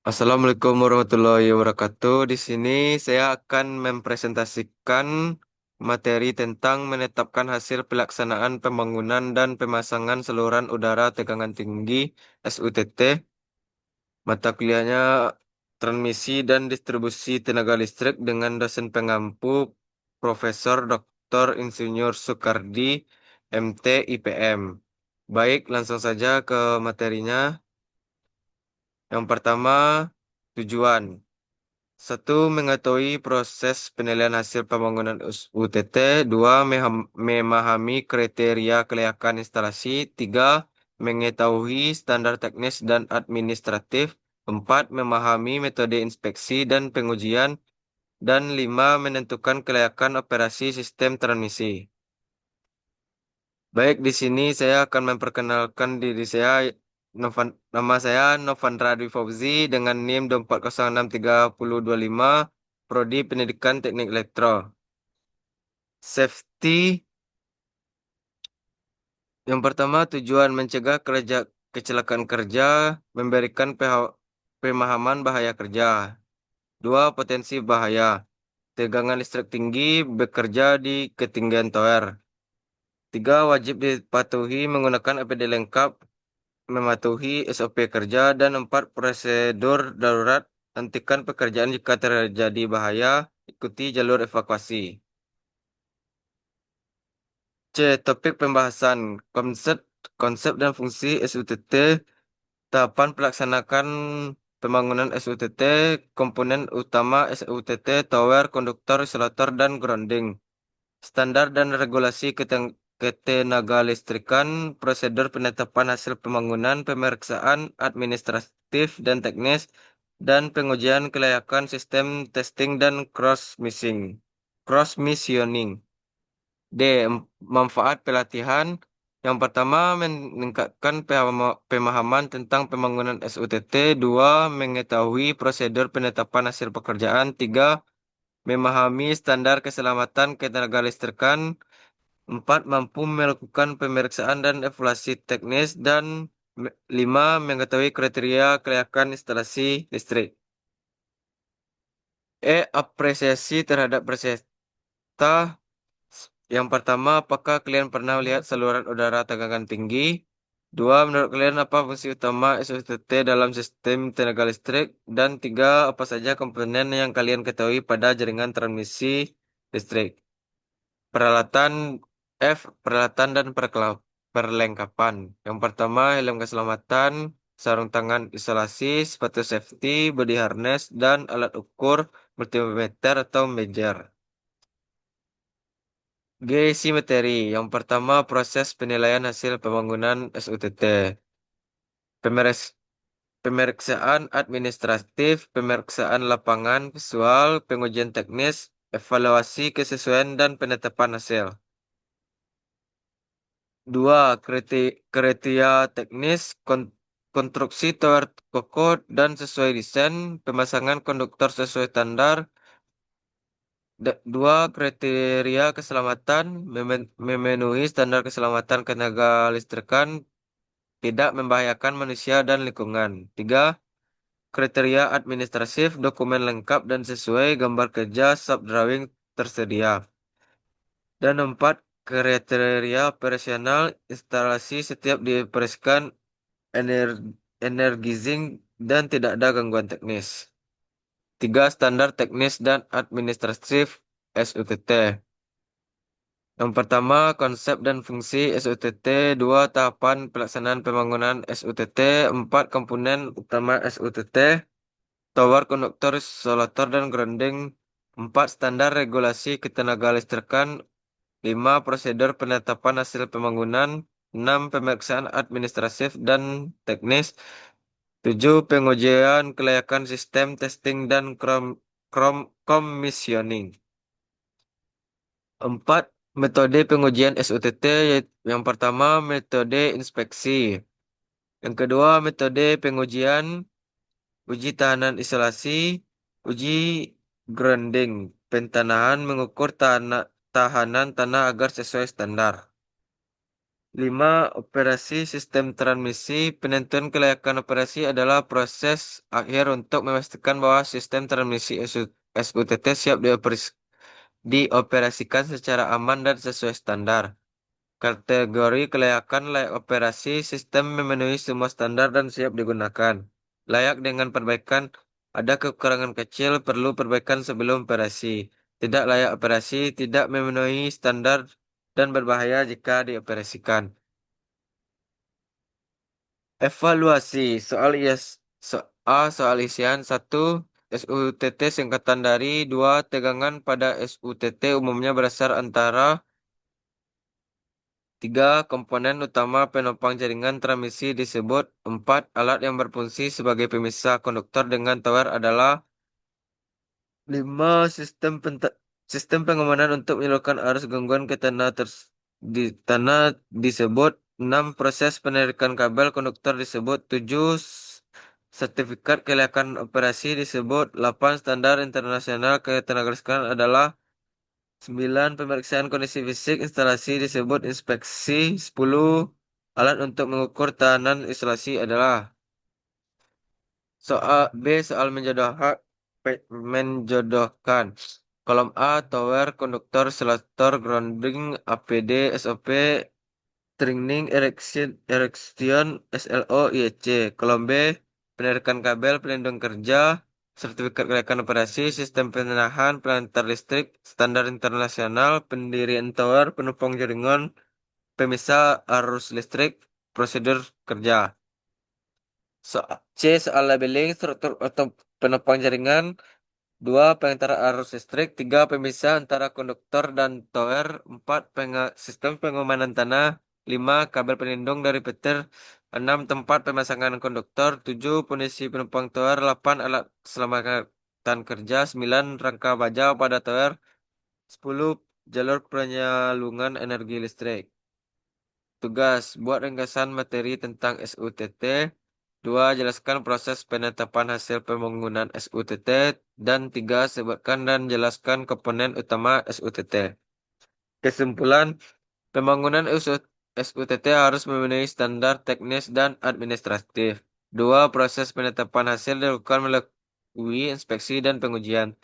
Assalamualaikum warahmatullahi wabarakatuh. Di sini saya akan mempresentasikan materi tentang menetapkan hasil pelaksanaan pembangunan dan pemasangan saluran udara tegangan tinggi (SUTT). Mata kuliahnya Transmisi dan Distribusi Tenaga Listrik dengan dosen pengampu Profesor Dr. Insinyur Soekardi, MT, IPM. Baik, langsung saja ke materinya. Yang pertama, tujuan. Satu, mengetahui proses penilaian hasil pembangunan UTT. Dua, memahami kriteria kelayakan instalasi. Tiga, mengetahui standar teknis dan administratif. Empat, memahami metode inspeksi dan pengujian. Dan lima, menentukan kelayakan operasi sistem transmisi. Baik, di sini saya akan memperkenalkan diri saya. Nama saya Novandra Dwi Fauzi dengan NIM 2406325, Prodi Pendidikan Teknik Elektro. Safety, yang pertama tujuan mencegah kecelakaan kerja, memberikan pemahaman bahaya kerja. Dua, potensi bahaya. Tegangan listrik tinggi, bekerja di ketinggian tower. Tiga, wajib dipatuhi menggunakan APD lengkap, mematuhi SOP kerja. Dan empat, prosedur darurat, hentikan pekerjaan jika terjadi bahaya, ikuti jalur evakuasi. C. Topik pembahasan konsep konsep dan fungsi SUTT, tahapan pelaksanaan pembangunan SUTT, komponen utama SUTT, tower, konduktor, isolator, dan grounding. Standar dan regulasi ketenaga listrikan, prosedur penetapan hasil pembangunan, pemeriksaan administratif dan teknis, dan pengujian kelayakan sistem testing dan cross missioning. D. Manfaat pelatihan. Yang pertama, meningkatkan pemahaman tentang pembangunan SUTT. Dua, mengetahui prosedur penetapan hasil pekerjaan. Tiga, memahami standar keselamatan ketenagalistrikan. Empat, mampu melakukan pemeriksaan dan evaluasi teknis. Dan lima, mengetahui kriteria kelayakan instalasi listrik. Apresiasi terhadap peserta. Yang pertama, apakah kalian pernah melihat saluran udara tegangan tinggi? Dua, menurut kalian apa fungsi utama SUTT dalam sistem tenaga listrik? Dan tiga, apa saja komponen yang kalian ketahui pada jaringan transmisi listrik? Peralatan Peralatan dan perlengkapan. Yang pertama, helm keselamatan, sarung tangan isolasi, sepatu safety, body harness, dan alat ukur multimeter atau measure. G. Isi materi. Yang pertama, proses penilaian hasil pembangunan SUTT. Pemeres- Pemeriksaan administratif, pemeriksaan lapangan visual, pengujian teknis, evaluasi kesesuaian, dan penetapan hasil. Dua, kriteria teknis, konstruksi tower kokoh dan sesuai desain, pemasangan konduktor sesuai standar. Dua, kriteria keselamatan, memenuhi standar keselamatan ketenaga listrikan, tidak membahayakan manusia dan lingkungan. Tiga, kriteria administratif, dokumen lengkap dan sesuai, gambar kerja, sub drawing tersedia. Dan empat, kriteria operasional, instalasi setiap dioperasikan energizing dan tidak ada gangguan teknis. Tiga, standar teknis dan administratif SUTT. Yang pertama, konsep dan fungsi SUTT. Dua, tahapan pelaksanaan pembangunan SUTT. Empat, komponen utama SUTT. Tower, konduktor, isolator, dan grounding. Empat, standar regulasi ketenaga listrikan. Lima, prosedur penetapan hasil pembangunan. Enam, pemeriksaan administratif dan teknis. Tujuh, pengujian kelayakan sistem testing dan commissioning. Empat, metode pengujian SUTT. Yang pertama, metode inspeksi. Yang kedua, metode pengujian uji tahanan isolasi, uji grounding, pentanahan mengukur tahanan tanah agar sesuai standar. 5. Operasi sistem transmisi. Penentuan kelayakan operasi adalah proses akhir untuk memastikan bahwa sistem transmisi SUTT siap dioperasikan secara aman dan sesuai standar. Kategori kelayakan layak operasi sistem memenuhi semua standar dan siap digunakan. Layak dengan perbaikan, ada kekurangan kecil, perlu perbaikan sebelum operasi. Tidak layak operasi, tidak memenuhi standar dan berbahaya jika dioperasikan. Evaluasi soal soal isian 1. SUTT singkatan dari 2. Tegangan pada SUTT umumnya berasal antara 3. Komponen utama penopang jaringan transmisi disebut. 4. Alat yang berfungsi sebagai pemisah konduktor dengan tower adalah. 5. Sistem pengamanan untuk menyalurkan arus gangguan ke di tanah disebut. 6. Proses penarikan kabel konduktor disebut. 7. Sertifikat kelayakan operasi disebut. 8. Standar internasional ketenagalistrikan adalah. 9. Pemeriksaan kondisi fisik instalasi disebut inspeksi. 10. Alat untuk mengukur tahanan instalasi adalah. Soal B. Soal menjodohkan. Kolom A. Tower, konduktor, selator, grounding, APD, SOP, training, erection, SLO, IEC. Kolom B. Penarikan kabel, pelindung kerja, sertifikat kelayakan operasi, sistem penahan, pelantar listrik, standar internasional, pendirian tower, penumpang jaringan, pemisah arus listrik, prosedur kerja. C. Soal labeling, struktur atau penopang jaringan. 2. Pengantara arus listrik. 3. Pemisah antara konduktor dan tower. 4. Sistem pengamanan tanah. 5. Kabel pelindung dari petir. 6. Tempat pemasangan konduktor. 7. Posisi penumpang tower. 8. Alat keselamatan kerja. 9. Rangka baja pada tower. 10. Jalur penyalungan energi listrik. Tugas, buat ringkasan materi tentang SUTT. 2. Jelaskan proses penetapan hasil pembangunan SUTT. Dan 3. Sebutkan dan jelaskan komponen utama SUTT. Kesimpulan, pembangunan SUTT harus memenuhi standar teknis dan administratif. 2. Proses penetapan hasil dilakukan melalui inspeksi dan pengujian.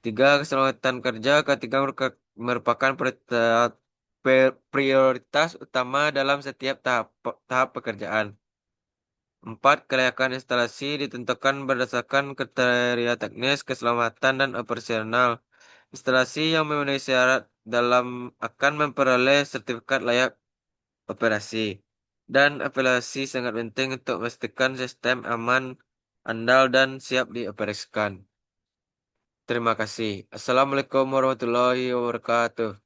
3. Keselamatan kerja. Ketiga merupakan prioritas utama dalam setiap tahap pekerjaan. 4. Kelayakan instalasi ditentukan berdasarkan kriteria teknis, keselamatan, dan operasional. Instalasi yang memenuhi syarat dalam akan memperoleh sertifikat layak operasi. Dan evaluasi sangat penting untuk memastikan sistem aman, andal, dan siap dioperasikan. Terima kasih. Assalamualaikum warahmatullahi wabarakatuh.